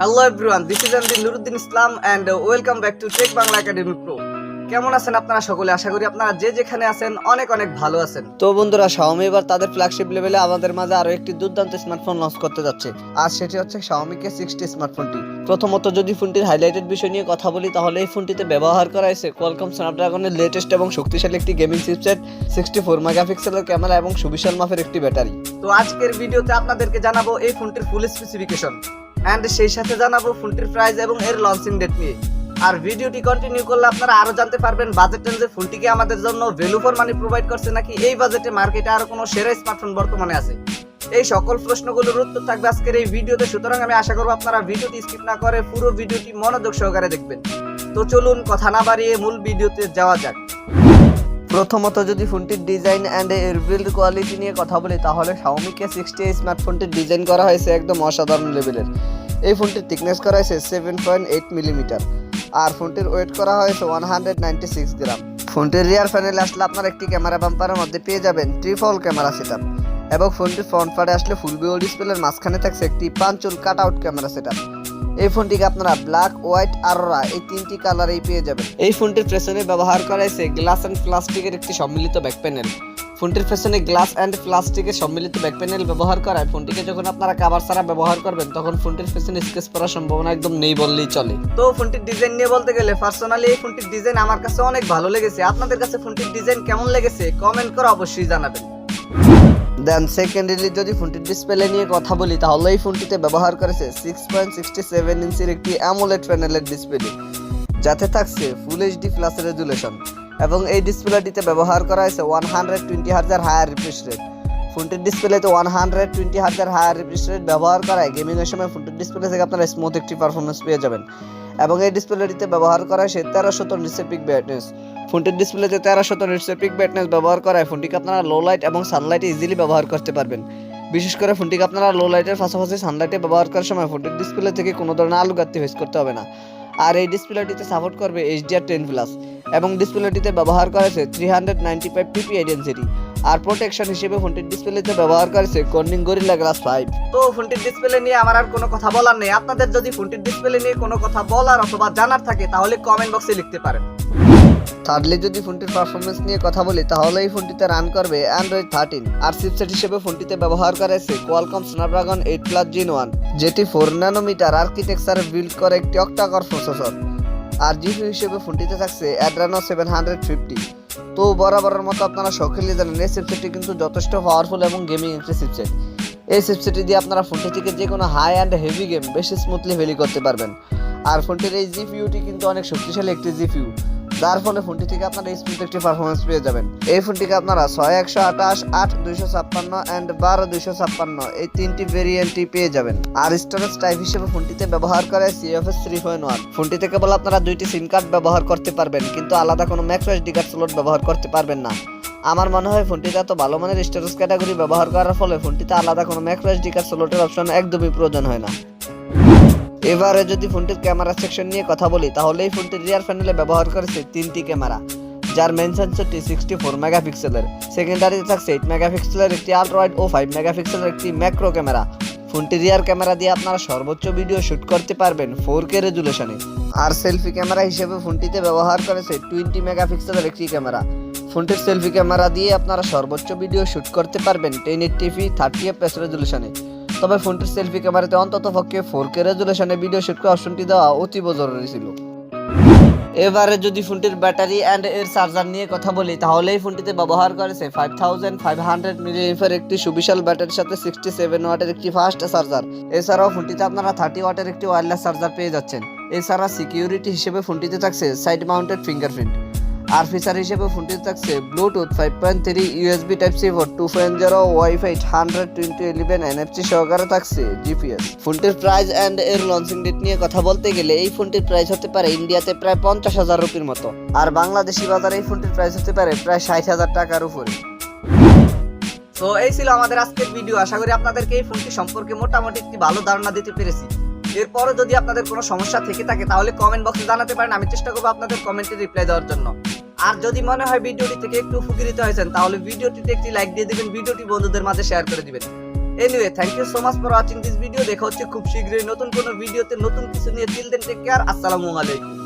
Hello everyone, this is MD Nuruddin Islam and welcome back to Tech Bangla Academy Pro. কেমন আছেন আপনারা সকলে? আশা করি আপনারা যে যেখানে আছেন অনেক অনেক ভালো আছেন। তো বন্ধুরা, Xiaomi এবার তাদের ফ্ল্যাগশিপ লেভেলে আমাদের মাঝে আরো একটি দুর্দান্ত স্মার্টফোন লঞ্চ করতে যাচ্ছে। আর সেটি হচ্ছে Xiaomi K60 স্মার্টফোনটি। প্রথমত যদি ফোনটির হাইলাইটেড বিষয় নিয়ে কথা বলি, তাহলে এই ফোনটিতে ব্যবহার করা হয়েছে Qualcomm Snapdragon-এর লেটেস্ট এবং শক্তিশালী একটি গেমিং চিপসেট, 64 মেগাপিক্সেলের ক্যামেরা এবং সুবিশাল মাপের একটি ব্যাটারি। তো আজকের ভিডিওতে আপনাদেরকে জানাবো এই ফোনটির ফুল স্পেসিফিকেশন এন্ড সেই সাথে জানাবো ফোনটির প্রাইস এবং এর লঞ্চিং ডেট নিয়ে। আর ভিডিওটি কন্টিনিউ করলে আপনারা আরো জানতে পারবেন বাজেট রেঞ্জে ফোনটি কি আমাদের জন্য ভ্যালু ফর মানি প্রোভাইড করছে নাকি এই বাজেটে মার্কেটে আর কোনো সেরা স্মার্টফোন বর্তমানে আছে। এই সকল প্রশ্নগুলোর উত্তর থাকবে আজকের এই ভিডিওতে, সুতরাং আমি আশা করব আপনারা ভিডিওটি স্কিপ না করে পুরো ভিডিওটি মনোযোগ সহকারে দেখবেন। তো চলুন কথা না বাড়িয়ে মূল ভিডিওতে যাওয়া যাক। প্রথমত যদি ফোনটির ডিজাইন এন্ড এর বিল্ড কোয়ালিটি নিয়ে কথা বলি, তাহলে Xiaomi K60 স্মার্টফোনটির ডিজাইন করা হয়েছে একদম অসাধারণ লেভেলের। এই ফোনটির থিকনেস করা হয়েছে 7.8 মিলিমিটার আর ফোনটির ওয়েট করা হয়েছে 196 গ্রাম। ফোনটির রিয়ার প্যানেলে আসলে আপনারা একটি ক্যামেরা বাম্পারের মধ্যে পেয়ে যাবেন ট্রিপল ক্যামেরা সেটআপ এবং ফোনটির ফ্রন্ট পার্টে আসলে ফুল ভিউ ডিসপ্লের মাঝখানে থাকছে একটি পাঞ্চুল কাট আউট ক্যামেরা সেটআপ। এই ফোনটিকে আপনারা ব্ল্যাক, হোয়াইট, আরোরা এই তিনটি কালারেই পেয়ে যাবেন। এই ফোনটির পেছনে ব্যবহার করা হয়েছে গ্লাস এন্ড প্লাস্টিকের একটি সম্মিলিত ব্যাক প্যানেল। ফোনটির পেছনে গ্লাস এন্ড প্লাস্টিকের সম্মিলিত ব্যাক প্যানেল ব্যবহার করায় ফোনটিকে যখন আপনারা কভার ছাড়া ব্যবহার করবেন, তখন ফোনটির পেছনে স্কেচ করার সম্ভাবনা একদম নেই বললেই চলে। তো ফোনটির ডিজাইন নিয়ে বলতে গেলে পার্সোনালি এই ফোনটির ডিজাইন আমার কাছে অনেক ভালো লেগেছে। আপনাদের কাছে ফোনটির ডিজাইন কেমন লেগেছে কমেন্ট করে অবশ্যই জানাবেন। দেন সেকেন্ডারি যদি ফোনটির ডিসপ্লে নিয়ে কথা বলি, তাহলে এই ফোনটিতে ব্যবহার করেছে 6.67 ইঞ্চির একটি অ্যামোলেড প্যানেলের ডিসপ্লে, যাতে থাকছে ফুল এইচডি প্লাস রেজুলেশন এবং এই ডিসপ্লেটিতে ব্যবহার করা হয়েছে 120 হার্জ হায়ার রিফ্রেশ রেট। ফোনটির ডিসপ্লেতে 120 হার্জ হায়ার রিফ্রেশ রেট ব্যবহার করায় গেমিং এর সময় ফোনটির ডিসপ্লে থেকে আপনারা স্মুথ একটি পারফরমেন্স পেয়ে যাবেন। এবং এই ডিসপ্লেটিতে ব্যবহার করা হয়েছে 1300 নিটসের পিক ব্রাইটনেস। ফোনটির ডিসপ্লেতে 1300 নিটসের পিক ব্রাইটনেস ব্যবহার করায় ফোনটিকে আপনারা লো লাইট এবং সানলাইটে ইজিলি ব্যবহার করতে পারবেন। বিশেষ করে ফোনটিকে আপনারা লো লাইটের পাশাপাশি সানলাইটে ব্যবহার করার সময় ফোনটির ডিসপ্লে থেকে কোনো ধরনের আলো ঘাটতি ফেস করতে হবে না। আর এই ডিসপ্লেটিতে সাপোর্ট করবে HDR10+ এবং ডিসপ্লেটিতে ব্যবহার করেছে 395 ppi ডেনসিটি। আর প্রোটেকশন হিসেবে ফোনটির ডিসপ্লেতে ব্যবহার করেছে কর্নিং গরিলা গ্লাস 5। তো ফোনটির ডিসপ্লে নিয়ে আমার আর কোনো কথা বলার নেই। আপনাদের যদি ফোনটির ডিসপ্লে নিয়ে কোনো কথা বলার অথবা জানার থাকে তাহলে কমেন্ট বক্সে লিখতে পারেন। থার্ডলি যদি ফোনটির পারফরমেন্স নিয়ে কথা বলি, তাহলে এই ফোনটিতে রান করবে Android 13 আর চিপসেট হিসেবে ফোনটিতে ব্যবহার করেছে Qualcomm Snapdragon 8+ Gen 1, যেটি 4 ন্যানোমিটার আর্কিটেকচারে বিল্ড করে একটি অক্টা-কোর প্রসেসর। আর জিপিইউ হিসেবে ফোনটিতে থাকছে Adreno 750। তো বরাবরের মতো আপনারা সকলেই জানেন এই চিপসেটটি কিন্তু যথেষ্ট পাওয়ারফুল এবং গেমিং একটি চিপসেট। এই চিপসেটটি দিয়ে আপনারা ফোনটি থেকে যে কোনো হাই অ্যান্ড হেভি গেম বেশি স্মুথলি ভ্যালি করতে পারবেন। আর ফোনটির এই জিপিইউটি কিন্তু অনেক শক্তিশালী একটি জিপিইউ, যার ফলে ফোনটি থেকে আপনারা স্মুথ একটি পারফরমেন্স পেয়ে যাবেন। এই ফোনটিকে আপনারা 6128, 8256 এন্ড 12256 এই তিনটি ভেরিয়েন্টই পেয়ে যাবেন। আর স্টোরেজ টাইপ হিসেবে ফোনটিতে ব্যবহার করে CFS 3.1। ফোনটিতে কেবল আপনারা দুইটি সিম কার্ড ব্যবহার করতে পারবেন, কিন্তু আলাদা কোনো ম্যাক্রো SD কার্ড স্লট ব্যবহার করতে পারবেন না। আমার মনে হয় ফোনটিতে এত ভালো মানের স্টোরেজ ক্যাটাগরি ব্যবহার করার ফলে ফোনটিতে আলাদা কোনো ম্যাক্রো SD কার্ড স্লটের অপশন একদমই প্রয়োজন হয় না। এবারে যদি ফোনটির ক্যামেরা সেকশন নিয়ে কথা বলি, তাহলে এই ফোনটির রিয়ার প্যানেলে ব্যবহার করেছে তিনটি ক্যামেরা, যার মেইন সেন্সরটি 64 মেগাপিক্সেলের। সেকেন্ডারিতে থাকছে 8 মেগাপিক্সেলের একটি আলট্রা ওয়াইড ও 5 মেগাপিক্সেলের একটি ম্যাক্রো ক্যামেরা। ফোনটির রিয়ার ক্যামেরা দিয়ে আপনারা সর্বোচ্চ ভিডিও শুট করতে পারবেন 4K রেজুলেশনে। আর সেলফি ক্যামেরা হিসেবে ফোনটিতে ব্যবহার করেছে 20 মেগাপিক্সেলের একটি ক্যামেরা। ফোনটির সেলফি ক্যামেরা দিয়ে আপনারা সর্বোচ্চ ভিডিও শুট করতে পারবেন 1080p 30fps রেজুলেশনে। তবে ফোনটির সেলফি ক্যামেরাতে অন্তত পক্ষে 4K রেজুলেশনে ভিডিও শুট করার অপশনটি দেওয়া অতীব জরুরি ছিল। এবারে যদি ফোনটির ব্যাটারি এন্ড এর চার্জার নিয়ে কথা বলি, তাহলে এই ফোনটিতে ব্যবহার করেছে 5500 মিলিঅ্যাম্পিয়ার একটি সুবিশাল ব্যাটারির সাথে 67 ওয়াটের একটি ফাস্ট চার্জার। এছাড়াও ফোনটিতে আপনারা 30 ওয়াটের একটি ওয়্যারলেস চার্জার পেয়ে যাচ্ছেন। এছাড়া সিকিউরিটি হিসেবে ফোনটিতে থাকছে সাইড মাউন্টেড ফিঙ্গারপ্রিন্ট। আর ফিচার হিসেবে ফোনটিতে থাকছে Bluetooth 5.3, USB Type-C port 2.0, wifi 100/11 NFC সহকারে থাকছে GPS। ফোনটির প্রাইস এন্ড এর লঞ্চিং ডেট নিয়ে কথা বলতে গেলে এই ফোনটির প্রাইস হতে পারে ইন্ডিয়াতে প্রায় 50,000 রুপির মতো, আর বাংলাদেশি বাজারে এই ফোনটির প্রাইস হতে পারে প্রায় 60,000 টাকার উপরে। তো এই ছিল আমাদের আজকের ভিডিও। আশা করি আপনাদেরকে এই ফোনটি সম্পর্কে মোটামুটি একটি ভালো ধারণা দিতে পেরেছি। এরপরে যদি আপনাদের কোনো সমস্যা থেকে থাকে তাহলে কমেন্ট বক্সে জানাতে পারেন, আমি চেষ্টা করবো আপনাদের কমেন্টে রিপ্লাই দেওয়ার জন্য। আর যদি মনে হয় ভিডিওটি থেকে একটু উপকৃত হয়েছেন তাহলে ভিডিওটিতে একটি লাইক দিয়ে দিবেন, ভিডিওটি বন্ধুদের মাঝে শেয়ার করে দিবেন। Anyway thank you so much for watching this video. দেখা হচ্ছে খুব শীঘ্রই নতুন কোনো ভিডিওতে নতুন কিছু নিয়ে। টিল দেন টেক কেয়ার, আসসালামু আলাইকুম।